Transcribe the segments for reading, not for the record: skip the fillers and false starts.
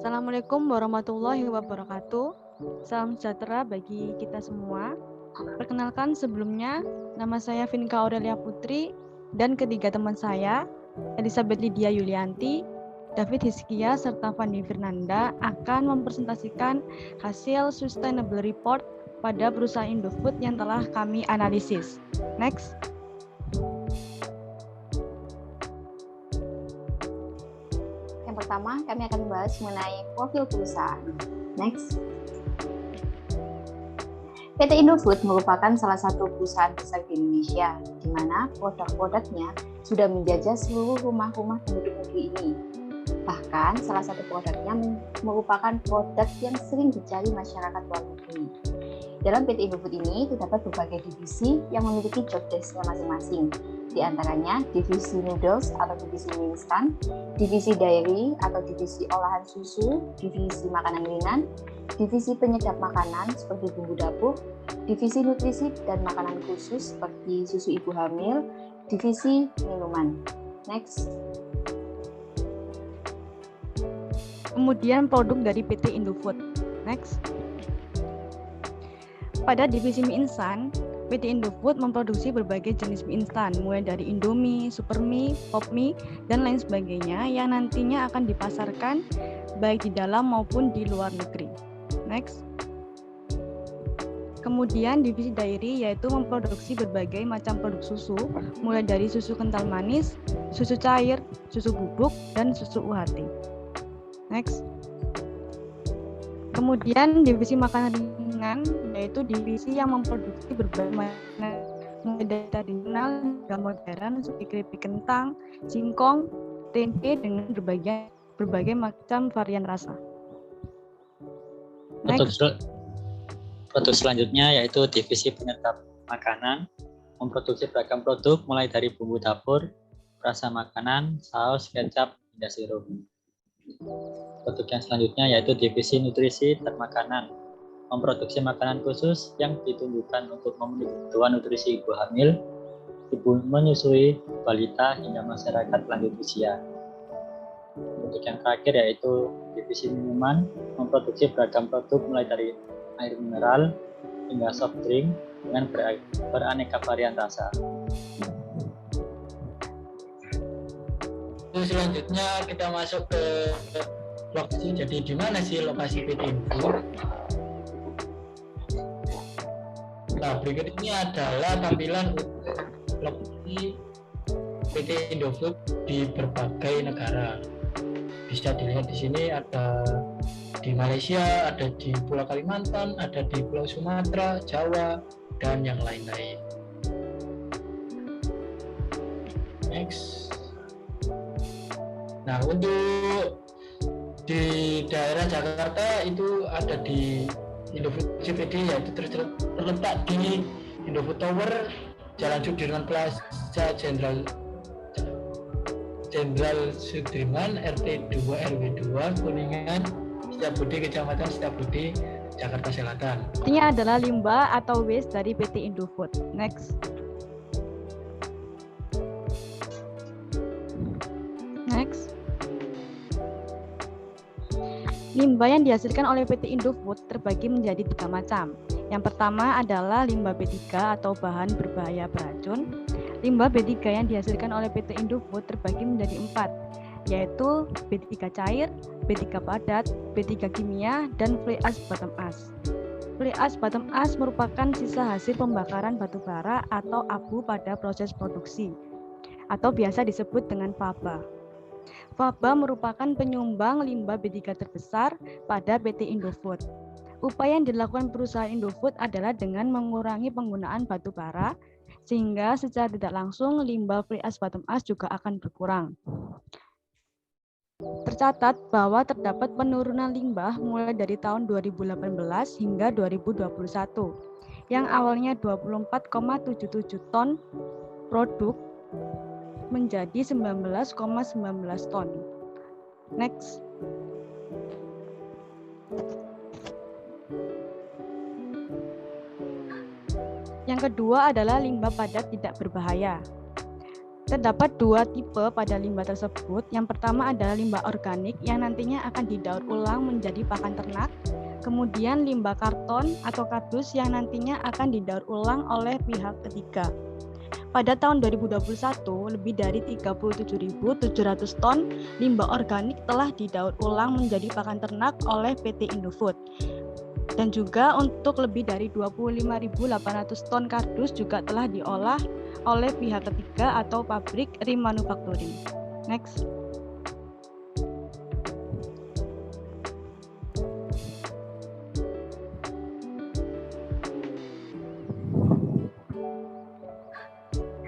Assalamualaikum warahmatullahi wabarakatuh. Salam sejahtera bagi kita semua. Perkenalkan sebelumnya, nama saya Vinka Aurelia Putri dan ketiga teman saya, Elizabeth Lydia Yulianti, David Hizkia, serta Fandi Fernanda akan mempresentasikan hasil Sustainable Report pada perusahaan Indofood yang telah kami analisis. Next. Yang pertama, kami akan membahas mengenai profil perusahaan. Next. PT Indofood merupakan salah satu perusahaan besar di Indonesia, di mana produk-produknya sudah menjajah seluruh rumah-rumah penduduk negeri ini. Bahkan, salah satu produknya merupakan produk yang sering dicari masyarakat luar negeri. Dalam PT Indofood ini terdapat berbagai divisi yang memiliki job desk-nya masing-masing. Di antaranya divisi noodles atau divisi mie instan, divisi dairy atau divisi olahan susu, divisi makanan ringan, divisi penyedap makanan seperti bumbu dapur, divisi nutrisi dan makanan khusus seperti susu ibu hamil, divisi minuman. Next. Kemudian produk dari PT Indofood. Next. Pada divisi mie instan, PT Indofood memproduksi berbagai jenis mie instan, mulai dari Indomie, Supermie, Popmie, dan lain sebagainya yang nantinya akan dipasarkan baik di dalam maupun di luar negeri. Next. Kemudian divisi dairy yaitu memproduksi berbagai macam produk susu, mulai dari susu kental manis, susu cair, susu bubuk, dan susu UHT. Next. Kemudian divisi makanan ringan yaitu divisi yang memproduksi berbagai macam mulai dari tradisional hingga modern seperti keripik kentang, singkong, tempe dengan berbagai macam varian rasa. Produk selanjutnya yaitu divisi penyedap makanan, memproduksi beragam produk mulai dari bumbu dapur, rasa makanan, saus, kecap, hingga sirup. Produk yang selanjutnya yaitu divisi nutrisi dan makanan, memproduksi makanan khusus yang ditunjukkan untuk memenuhi kebutuhan nutrisi ibu hamil, ibu menyusui, balita, hingga masyarakat lanjut usia. Produk yang terakhir yaitu divisi minuman, memproduksi beragam produk mulai dari air mineral hingga soft drink dengan beraneka varian rasa. Selanjutnya kita masuk ke lokasi. Jadi di mana sih lokasi PT Indofood? Nah, berikut ini adalah tampilan lokasi PT Indofood di berbagai negara. Bisa dilihat di sini ada di Malaysia, ada di Pulau Kalimantan, ada di Pulau Sumatera, Jawa, dan yang lain-lain. Next. Nah, untuk di daerah Jakarta itu ada di Indofood CPD, yaitu terletak di Indofood Tower, Jalan Sudirman Plaza Jenderal Sudirman, RT 2 RW 2, Kuningan, Setiabudi, Kecamatan Setiabudi, Jakarta Selatan. Ini adalah limbah atau waste dari PT Indofood. Next. Next. Limbah yang dihasilkan oleh PT Indofood terbagi menjadi 3 macam. Yang pertama adalah limbah B3 atau bahan berbahaya beracun. Limbah B3 yang dihasilkan oleh PT Indofood terbagi menjadi 4, yaitu B3 cair, B3 padat, B3 kimia, dan fly ash bottom ash. Fly ash bottom ash merupakan sisa hasil pembakaran batu bara atau abu pada proses produksi, atau biasa disebut dengan faba. Faba merupakan penyumbang limbah B3 terbesar pada PT Indofood. Upaya yang dilakukan perusahaan Indofood adalah dengan mengurangi penggunaan batu bara, sehingga secara tidak langsung limbah fly ash bottom ash juga akan berkurang. Tercatat bahwa terdapat penurunan limbah mulai dari tahun 2018 hingga 2021, yang awalnya 24,77 ton produk menjadi 19,19 ton. Next. Yang kedua adalah limbah padat tidak berbahaya. Terdapat dua tipe pada limbah tersebut. Yang pertama adalah limbah organik yang nantinya akan didaur ulang menjadi pakan ternak. Kemudian limbah karton atau kardus yang nantinya akan didaur ulang oleh pihak ketiga. Pada tahun 2021, lebih dari 37.700 ton limbah organik telah didaur ulang menjadi pakan ternak oleh PT Indofood. Dan juga untuk lebih dari 25.800 ton kardus juga telah diolah oleh pihak ketiga atau pabrik remanufacturing. Next.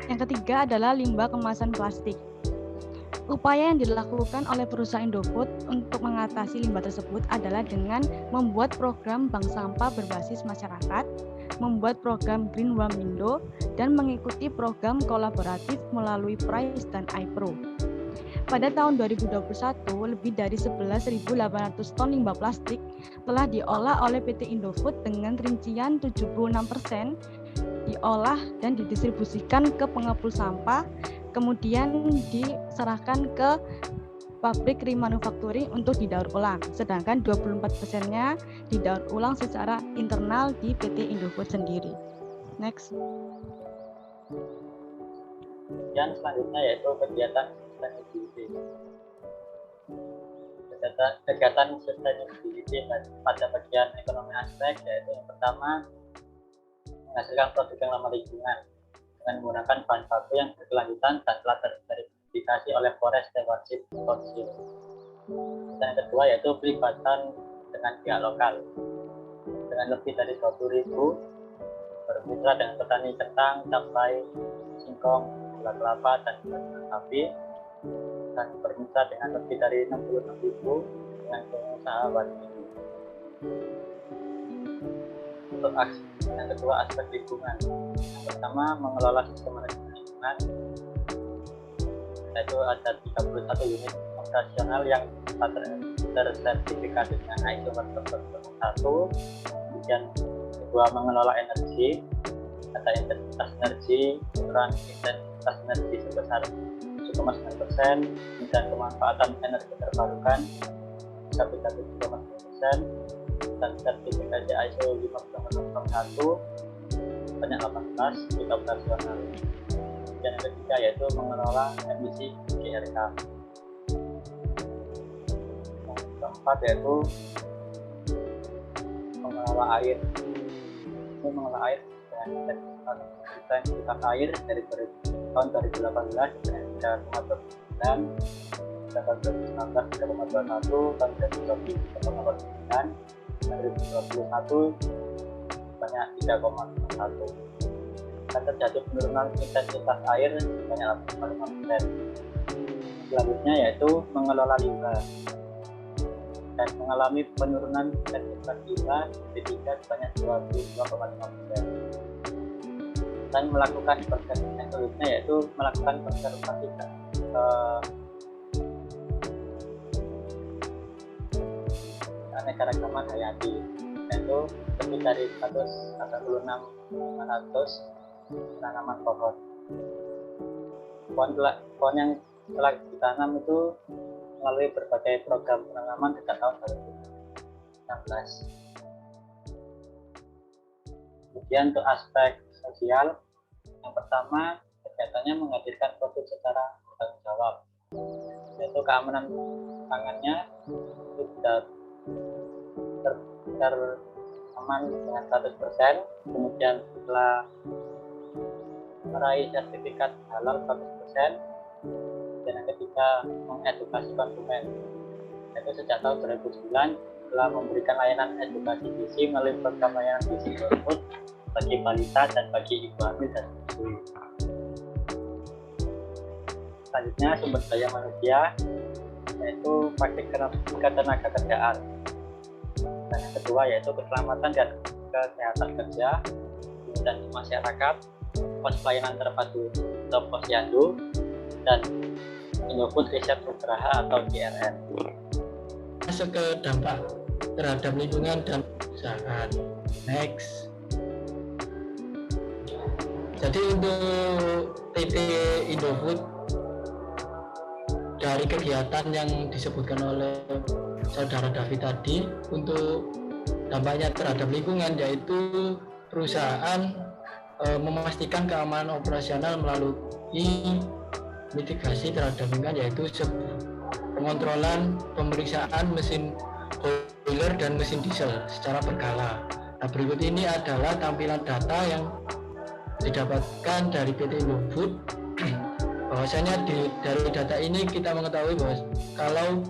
Yang ketiga adalah limbah kemasan plastik. Upaya yang dilakukan oleh perusahaan Indofood untuk mengatasi limbah tersebut adalah dengan membuat program bank sampah berbasis masyarakat, membuat program Green Wamindo, dan mengikuti program kolaboratif melalui PRICE dan iPro. Pada tahun 2021, lebih dari 11.800 ton limbah plastik telah diolah oleh PT Indofood dengan rincian 76% diolah dan didistribusikan ke pengepul sampah, kemudian diserahkan ke pabrik remanufacturing untuk didaur ulang, sedangkan 24%-nya didaur ulang secara internal di PT Indofood sendiri. Next. Yang selanjutnya yaitu kegiatan sustainability. Kegiatan sustainability pada bagian ekonomi aspek yaitu yang pertama menghasilkan produk yang ramah lingkungan dengan menggunakan bahan baku yang berkelanjutan dan telah terverifikasi oleh Forest Stewardship Council. Dan yang kedua yaitu pelibatan dengan pihak lokal dengan lebih dari 20.000 bermitra dengan petani kentang, cabai, singkong, gula kelapa, dan sapi, dan bermitra dengan lebih dari 66.000 dengan pengusaha wanita. Untuk yang kedua aspek lingkungan. Yang pertama mengelola sistem manajemen lingkungan, yaitu ada 31 unit operasional yang tersertifikasi dengan ISO 14001. Kemudian kedua mengelola energi, ada intensitas energi, ukuran intensitas energi sebesar 7,9%, dan pemanfaatan energi terbarukan mencapai 7,9%, dan sertifikasi ISO 15001 banyak 18 unit operasional. Dan yang ketiga yaitu mengelola emisi GRK. Yang keempat yaitu mengelola air. Ini mengelola air dengan intensitas air dari tahun 2018 dengan 3,29, tahun 2019 3,21, tahun 2020 3,9, 2021 banyak 3,1. Dan terjadi penurunan intensitas air banyak 8,5%. Selanjutnya yaitu mengelola limbah dan mengalami penurunan intensitas limbah B3 sebanyak 22,5%. Dan melakukan konservasi selanjutnya yaitu melakukan konservasi keanekaragaman hayati, yaitu lebih dari 186.500 tanaman pohon. Pohon yang telah ditanam itu melalui berbagai program penanaman sejak tahun 2016. Kemudian untuk aspek sosial, yang pertama kegiatannya menghadirkan produk secara bertanggung jawab, yaitu keamanan pangannya sudah teraman dengan 100%, kemudian setelah meraih sertifikat halal 100%, dan yang ketiga mengedukasi konsumen, yaitu sejak tahun 2009 telah memberikan layanan edukasi gizi melalui program layanan gizi Indofood bagi balita dan bagi ibu hamil dan menyusui. Selanjutnya sumber daya manusia, yaitu praktik ketenaga kerjaan. Dan yang kedua yaitu keselamatan dan kesehatan kerja dan masyarakat, pos pelayanan terpadu atau posyandu, dan Indofood Riset Nugraha atau IRN. Masuk ke dampak terhadap lingkungan dan perusahaan. Next. Jadi untuk PT Indofood dari kegiatan yang disebutkan oleh saudara David tadi, untuk dampaknya terhadap lingkungan, yaitu perusahaan memastikan keamanan operasional melalui mitigasi terhadap lingkungan, yaitu pengontrolan pemeriksaan mesin boiler dan mesin diesel secara berkala. Nah, berikut ini adalah tampilan data yang didapatkan dari PT Indofood. Bahwasanya dari data ini kita mengetahui bahwa kalau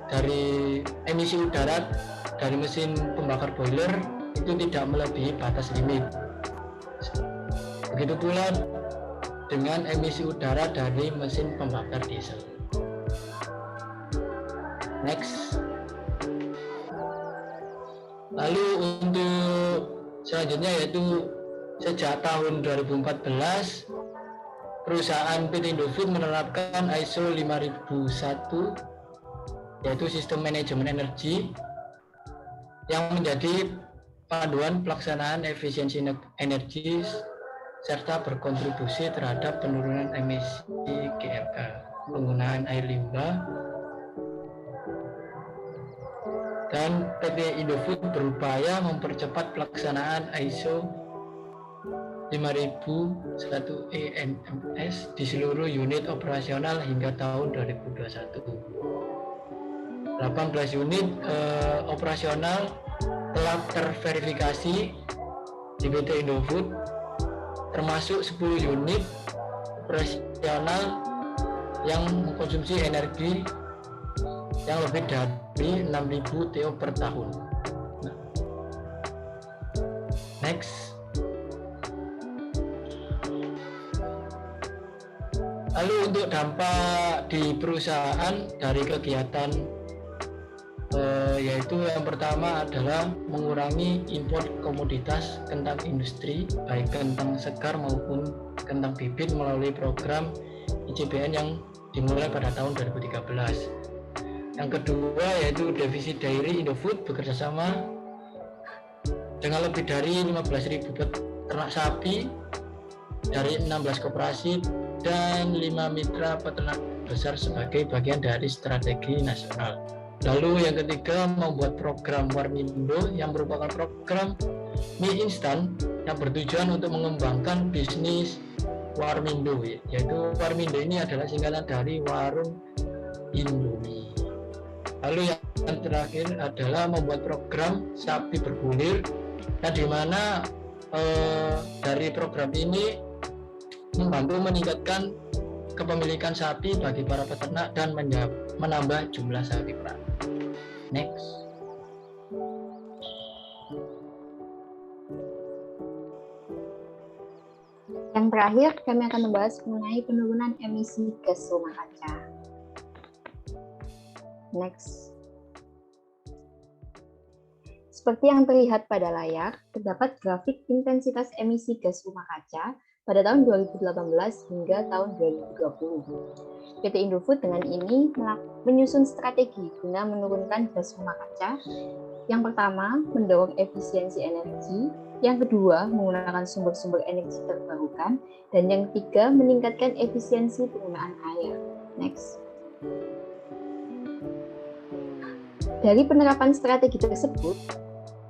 dari emisi udara dari mesin pembakar boiler itu tidak melebihi batas limit. Begitu pula dengan emisi udara dari mesin pembakar diesel. Next. Lalu untuk selanjutnya yaitu sejak tahun 2014 perusahaan PT Indofood menerapkan ISO 5001 yaitu sistem manajemen energi yang menjadi panduan pelaksanaan efisiensi energi serta berkontribusi terhadap penurunan emisi GRK, penggunaan air limbah. Dan PT Indofood berupaya mempercepat pelaksanaan ISO 5001 ENMS di seluruh unit operasional hingga tahun 2021. 18 unit operasional telah terverifikasi di PT Indofood, termasuk 10 unit operasional yang mengkonsumsi energi yang lebih dari 6.000 TO per tahun. Next. Lalu untuk dampak di perusahaan dari kegiatan yaitu yang pertama adalah mengurangi impor komoditas kentang industri, baik kentang segar maupun kentang bibit melalui program ICBN yang dimulai pada tahun 2013. Yang kedua yaitu defisit dairy Indofood bekerjasama dengan lebih dari 15.000 peternak sapi dari 16 koperasi dan 5 mitra peternak besar sebagai bagian dari strategi nasional. Lalu yang ketiga, membuat program Warmindo yang merupakan program mie instan yang bertujuan untuk mengembangkan bisnis Warmindo, yaitu Warmindo ini adalah singkatan dari warung Indomie. Lalu yang terakhir adalah membuat program sapi bergulir, dan di mana dari program ini membantu meningkatkan kepemilikan sapi bagi para peternak dan menambah jumlah sapi perah. Next. Yang terakhir, kami akan membahas mengenai penurunan emisi gas rumah kaca. Next. Seperti yang terlihat pada layar, terdapat grafik intensitas emisi gas rumah kaca pada tahun 2018 hingga tahun 2020. PT Indofood dengan ini menyusun strategi guna menurunkan gas rumah kaca. Yang pertama, mendorong efisiensi energi. Yang kedua, menggunakan sumber-sumber energi terbarukan. Dan yang ketiga, meningkatkan efisiensi penggunaan air. Next. Dari penerapan strategi tersebut,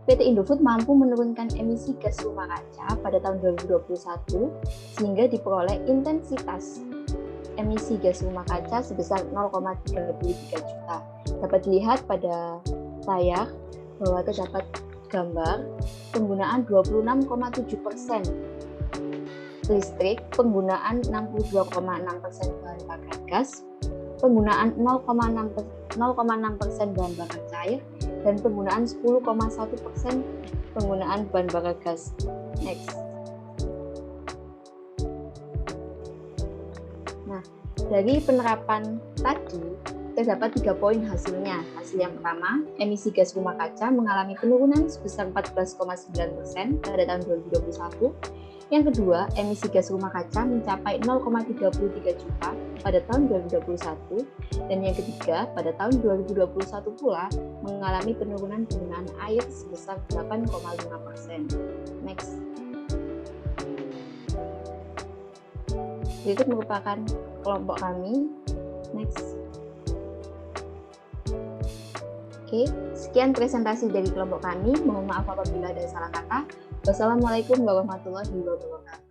PT Indofood mampu menurunkan emisi gas rumah kaca pada tahun 2021 sehingga diperoleh intensitas emisi gas rumah kaca sebesar 0,33 juta. Dapat dilihat pada layar bahwa terdapat gambar penggunaan 26,7% listrik, penggunaan 62,6% bahan bakar gas, penggunaan 0,6% bahan bakar cair, dan penggunaan 10,1% penggunaan bahan bakar gas. Next. Nah, dari penerapan tadi terdapat 3 poin hasilnya. Hasil yang pertama, emisi gas rumah kaca mengalami penurunan sebesar 14,9% pada tahun 2021. Yang kedua, emisi gas rumah kaca mencapai 0,33 juta pada tahun 2021. Dan yang ketiga, pada tahun 2021 pula mengalami penurunan penggunaan air sebesar 8,5%. Next. Berikut merupakan kelompok kami. Next. Oke, sekian presentasi dari kelompok kami. Mohon maaf apabila ada salah kata. Wassalamualaikum warahmatullahi wabarakatuh.